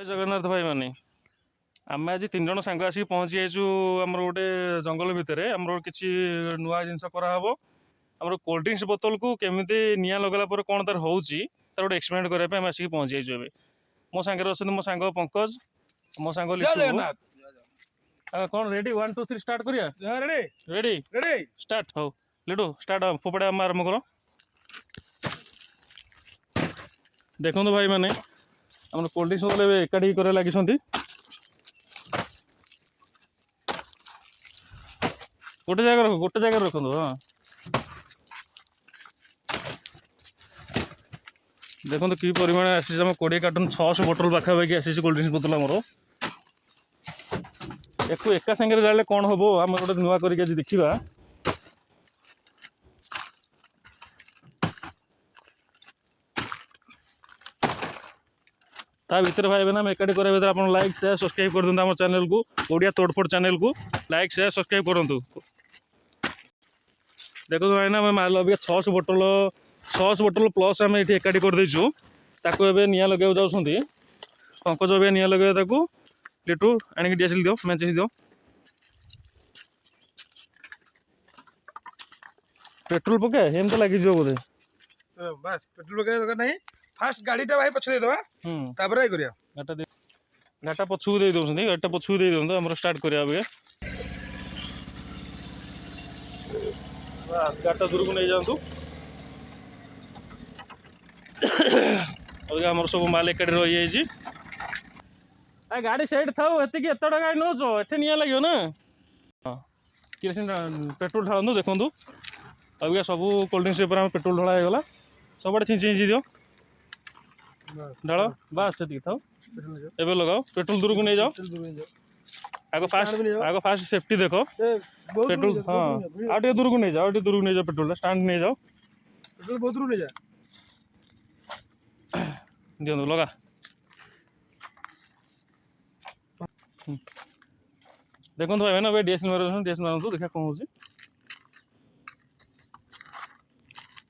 जय जगन्नाथ भाई माने आम आज 3 जण सांग आसिक पहुँची जाइचु आमर गोटे जंगल भितर आमर किसी नुआ जिनस कराहब आमर कोल्ड ड्रिंक्स बोतल को केमी निआ लगला कौन तार हो गोटे एक्सपेरिमेंट करने आसिक पहुँची जाइचु ए मो सांगे अच्छा मो सांग पंकज मो सांग लिटू कौन रेडी 1 2 3 स्टार्ट करिया रेडी रेडी स्टार्ट हो लिटू स्टार्ट फोपड़ा आम आरंभ कर देखो भाई माने आम कोल्ड ड्रिंक्स बोतल एकाठी कर लगी गोटे जगह रखु हाँ देखो कि परिमाण आसी 20 कार्टन 600 बोतल पाखापाखि आसी कोल्ड ड्रिंक्स बोतल आमर एक एका सागर जाले कौन हम आम गोटे नुआ कर देखा ता भर भाई बहन एकाठी करा भर आप लाइक शेयर सब्सक्राइब कर दिखाँ चैनल को ओडिया तोड़फोड़ चैनल को लाइक शेयर सब्सक्राइब करूँ देखो भाई ना माल अभी 600 बोतल प्लस आम ये एकाठी करदेचु ताको ए निआ लगे जाऊँगी पंकज ए निआ लगे लिटू आणिक डीएसएल दियो मैचेस दियो पेट्रोल पके एम तो लगी बोधे बस पेट्रोल पके दरकार नहीं फास्ट गाड़ीटा भाई पछ देदबा तापर करिया गाटा पछू दे दउछन गाटा पछू दे दउन हमर स्टार्ट करिया अबे बस गाटा दूर को नहीं जांतु अबे हमर सब माल एकड़ी रही जाई छी आ गाड़ी साइड थाउ एते कि एतडा गाय नो जो एथे निया लागियो ना हां किरसिन पेट्रोल ढालनु देखंतु अबे सब कोल्ड ड्रिंक्स ऊपर हम पेट्रोल ढला हे गला सबडे छिंची दियो ढाल बस से थाउ एबे लगाओ पेट्रोल दूर को नहीं जाओ आगो फास्ट सेफ्टी देखो पेट्रोल हाँ आटे दूर को नहीं जाओ दूर को नहीं जाओ पेट्रोल स्टैंड नहीं जाओ पेट्रोल बहुत दूर नहीं जा दियो लगा देखो भाई ना डीएसएल मारतु देखा कौन हो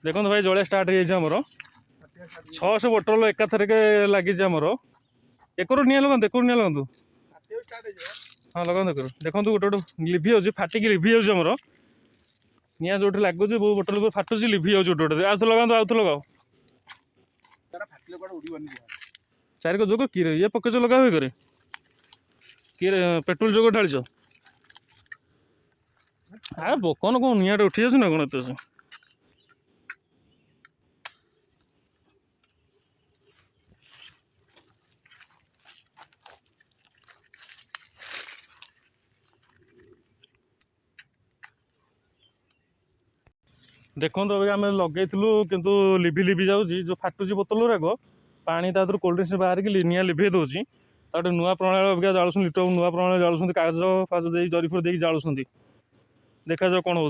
देखो भाई जलिया स्टार्ट होमर 600 बोतल एकाथर के लगी एकर निया लगन एकर निया लगन हाँ लगन देखो गोटे गोटे लिभि हो फाटिक लिभि होमर निया जो लगुच बोतल पर फाटुच लिभि हो गोटे आउ लगाओ आउ लगाओ चार को जोग कि ये पकेज लगा हुए करे कि पेट्रोल जोग ढाल आ बकन कौन निआ उठी जाऊँ ना कौन एत देखो अभी आम लगे किंतु लिभि लिभि जाऊँगी जो फाटुची बोतल गुराक पानी तादर कोल्ड ड्रिंक्स बाहर की निआ लिभे दूसरी गोटे नुआ प्रणाली अबिका जालुं लिटर नुआ प्रणाली जालुं कागज फाज जरीफर देखी जालुं देखा जाओ कौन हो।